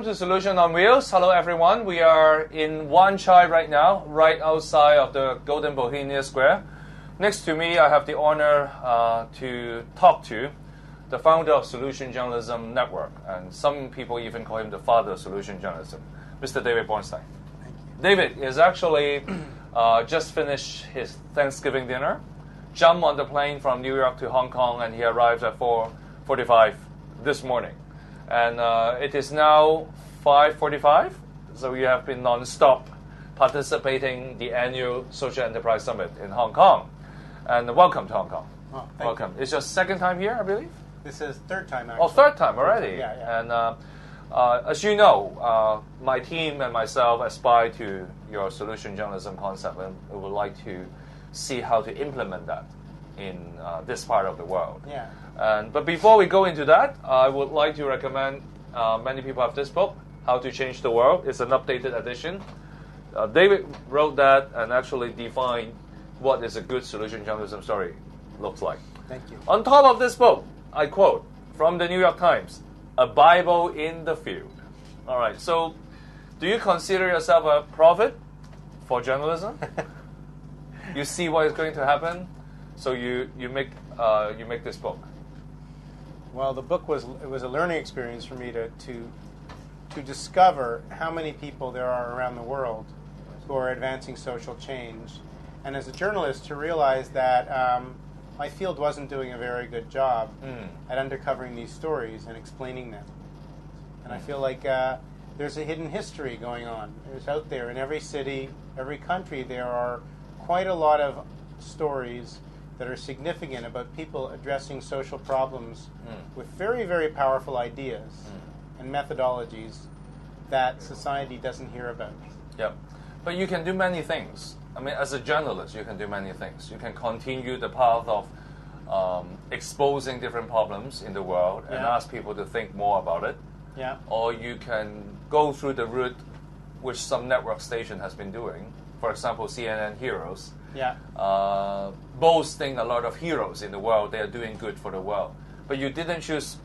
welcome to Solution on Wheels. Hello, everyone. We are in Wan Chai right now, right outside of the Golden Bohemia Square. Next to me, I have the honor to talk to the founder of Solution Journalism Network, and some people even call him the father of solution journalism, Mr. David Bornstein. Thank you. David is actually just finished his Thanksgiving dinner, jumped on the plane from New York to Hong Kong, and he arrived at 4:45 this morning. And it is now 5:45, so you have been non-stop participating in the annual Social Enterprise Summit in Hong Kong. And welcome to Hong Kong. Oh, welcome. It's your second time here, I believe? This is third time, actually. Oh, third time already. Yeah. And as you know, my team and myself aspire to your solution journalism concept, and we would like to see how to implement that in this part of the world. Yeah. But before we go into that, I would like to recommend many people have this book, How to Change the World. It's an updated edition. David wrote that and actually defined what is a good solution journalism story looks like. Thank you. On top of this book, I quote from the New York Times, a Bible in the field. All right, so do you consider yourself a prophet for journalism? You see what is going to happen, so you make this book. Well, the book was a learning experience for me to discover how many people there are around the world who are advancing social change, and as a journalist to realize that my field wasn't doing a very good job at uncovering these stories and explaining them. And I feel like there's a hidden history going on. There's out there in every city, every country, there are quite a lot of stories that are significant about people addressing social problems with very, very powerful ideas and methodologies that society doesn't hear about. Yep. But you can do many things. I mean, as a journalist, you can do many things. You can continue the path of exposing different problems in the world and ask people to think more about it. Yeah. Or you can go through the route which some network station has been doing. For example, CNN Heroes. Yeah. Boasting a lot of heroes in the world. They are doing good for the world. But you didn't choose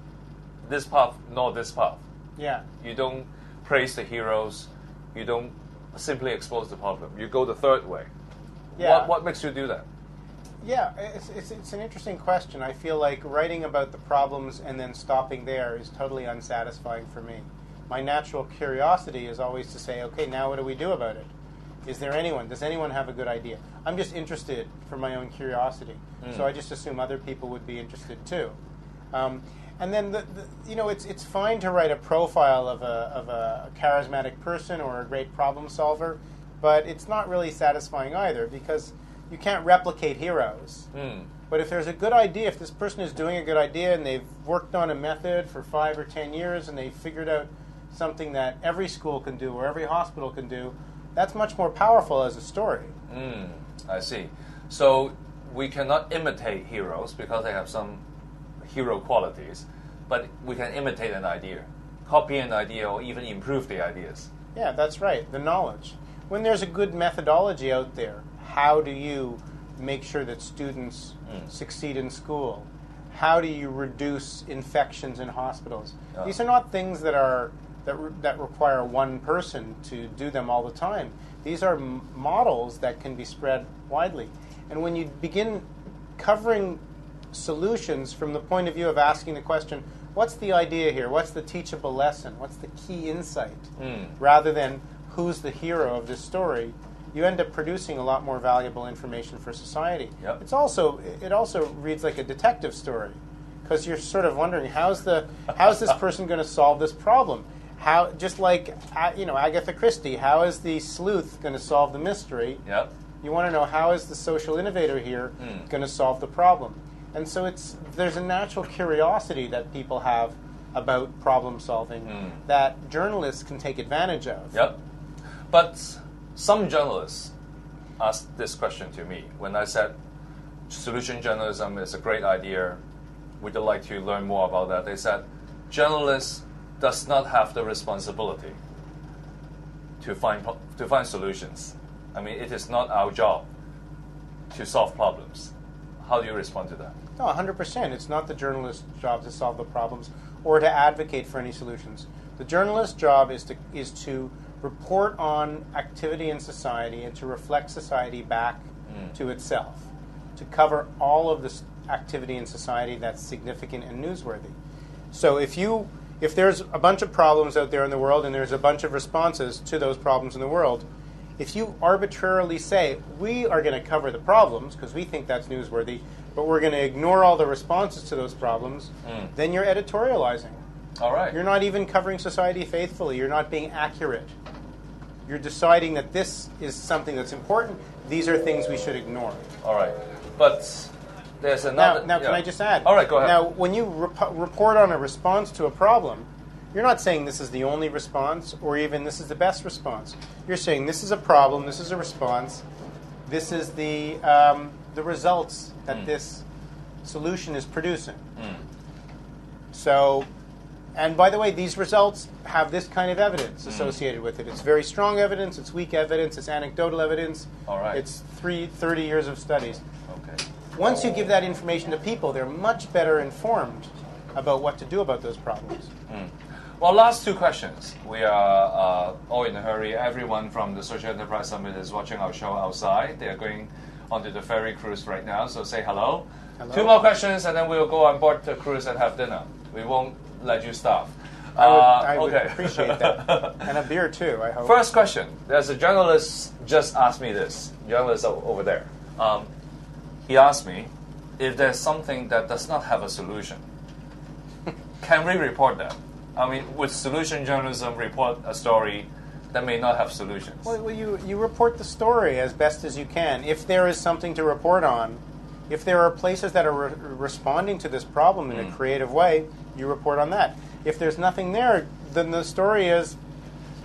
this path nor this path. Yeah. You don't praise the heroes. You don't simply expose the problem. You go the third way. Yeah. What makes you do that? Yeah, it's an interesting question. I feel like writing about the problems and then stopping there is totally unsatisfying for me. My natural curiosity is always to say, okay, now what do we do about it? Does anyone have a good idea? I'm just interested for my own curiosity. So I just assume other people would be interested too. And then, it's fine to write a profile of a charismatic person or a great problem solver, but it's not really satisfying either because you can't replicate heroes. But if there's a good idea, if this person is doing a good idea and they've worked on a method for 5 or 10 years and they've figured out something that every school can do or every hospital can do, that's much more powerful as a story. I see. So we cannot imitate heroes because they have some hero qualities, but we can imitate an idea, copy an idea, or even improve the ideas. Yeah, that's right, the knowledge. When there's a good methodology out there, how do you make sure that students succeed in school? How do you reduce infections in hospitals? These are not things that require one person to do them all the time. These are models that can be spread widely. And when you begin covering solutions from the point of view of asking the question, what's the idea here? What's the teachable lesson? What's the key insight? Rather than who's the hero of this story, you end up producing a lot more valuable information for society. Yep. It also reads like a detective story because you're sort of wondering how's this person going to solve this problem? How, just like Agatha Christie, how is the sleuth going to solve the mystery? Yep. You want to know how is the social innovator here going to solve the problem? And so there's a natural curiosity that people have about problem solving that journalists can take advantage of. Yep. But some journalists asked this question to me when I said solution journalism is a great idea. Would you like to learn more about that? They said journalists does not have the responsibility to find solutions. I mean, it is not our job to solve problems. How do you respond to that? No, 100%. It's not the journalist's job to solve the problems or to advocate for any solutions. The journalist's job is to report on activity in society and to reflect society back to itself, to cover all of this activity in society that's significant and newsworthy. So if there's a bunch of problems out there in the world and there's a bunch of responses to those problems in the world, if you arbitrarily say, we are going to cover the problems because we think that's newsworthy, but we're going to ignore all the responses to those problems, then you're editorializing. All right. You're not even covering society faithfully. You're not being accurate. You're deciding that this is something that's important. These are things we should ignore. All right. But there's another... Now, can I just add? All right, go ahead. Now, when you report on a response to a problem, you're not saying this is the only response or even this is the best response. You're saying this is a problem, this is a response, this is the results that this solution is producing. So, and by the way, these results have this kind of evidence associated with it. It's very strong evidence, it's weak evidence, it's anecdotal evidence. All right. It's 30 years of studies. Okay. Once you give that information to people, they're much better informed about what to do about those problems. Well, last two questions. We are all in a hurry. Everyone from the Social Enterprise Summit is watching our show outside. They are going onto the ferry cruise right now, so say hello. Hello. Two more questions, and then we'll go on board the cruise and have dinner. We won't let you starve. I would okay. appreciate that. And a beer, too, I hope. First question. There's a journalist just asked me this. Journalist over there. He asked me if there's something that does not have a solution. Can we report that? I mean, would solution journalism report a story that may not have solutions? Well, you report the story as best as you can. If there is something to report on, if there are places that are responding to this problem in a creative way, you report on that. If there's nothing there, then the story is,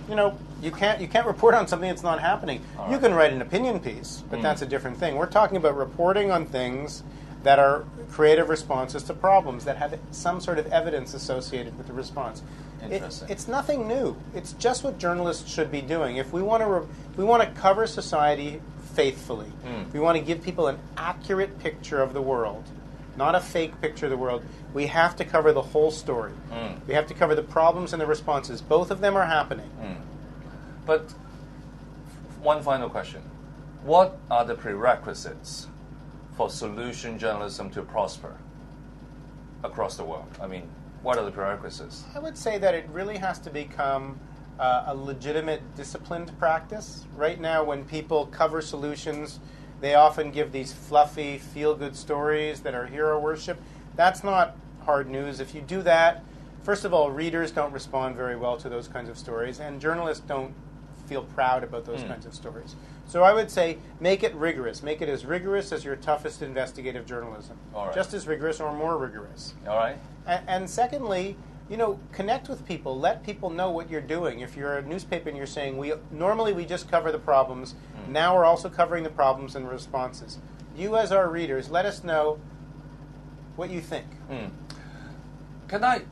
you can't report on something that's not happening. You can write an opinion piece, but that's a different thing. We're talking about reporting on things that are creative responses to problems that have some sort of evidence associated with the response. Interesting. It's nothing new. It's just what journalists should be doing. If we want to cover society faithfully, we want to give people an accurate picture of the world, not a fake picture of the world, we have to cover the whole story. We have to cover the problems and the responses. Both of them are happening. But one final question. What are the prerequisites for solution journalism to prosper across the world? I mean, what are the prerequisites? I would say that it really has to become a legitimate, disciplined practice. Right now, when people cover solutions, they often give these fluffy, feel-good stories that are hero worship. That's not hard news. If you do that, first of all, readers don't respond very well to those kinds of stories, and journalists don't feel proud about those kinds of stories. So I would say make it rigorous. Make it as rigorous as your toughest investigative journalism. All right. Just as rigorous or more rigorous. All right. And secondly, connect with people. Let people know what you're doing. If you're a newspaper and you're saying, normally we just cover the problems, now we're also covering the problems and responses. You as our readers, let us know what you think. Can I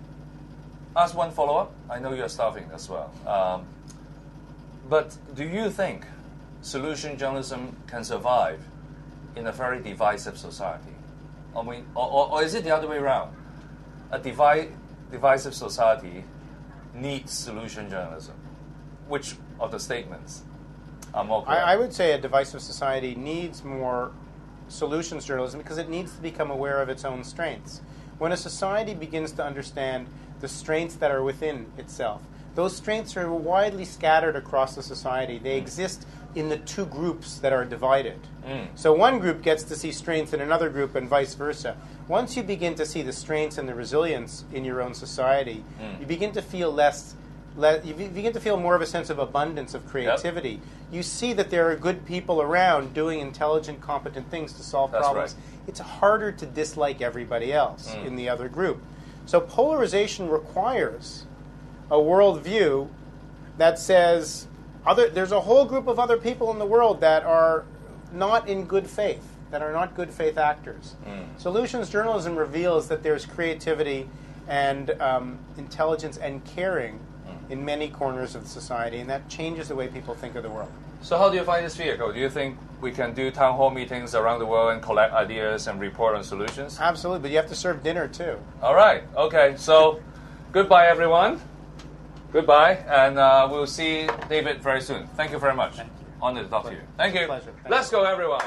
ask one follow-up? I know you're starving as well. But do you think solution journalism can survive in a very divisive society? I mean, or is it the other way around? A divisive society needs solution journalism. Which of the statements are more correct? I would say a divisive society needs more solutions journalism because it needs to become aware of its own strengths. When a society begins to understand the strengths that are within itself, those strengths are widely scattered across the society. They exist in the two groups that are divided. So one group gets to see strength in another group and vice versa. Once you begin to see the strengths and the resilience in your own society, you begin to feel you begin to feel more of a sense of abundance of creativity. Yep. You see that there are good people around doing intelligent, competent things to solve problems. Right. It's harder to dislike everybody else in the other group. So polarization requires a worldview that says there's a whole group of other people in the world that are not in good faith, that are not good faith actors. Solutions journalism reveals that there's creativity and intelligence and caring in many corners of society, and that changes the way people think of the world. So how do you find this vehicle? Do you think we can do town hall meetings around the world and collect ideas and report on solutions? Absolutely, but you have to serve dinner too. All right. Okay. So goodbye, everyone. Goodbye, and we'll see David very soon. Thank you very much. Thank you. Honored to talk to you. Thank you. Pleasure. Thank Let's you. go, everyone.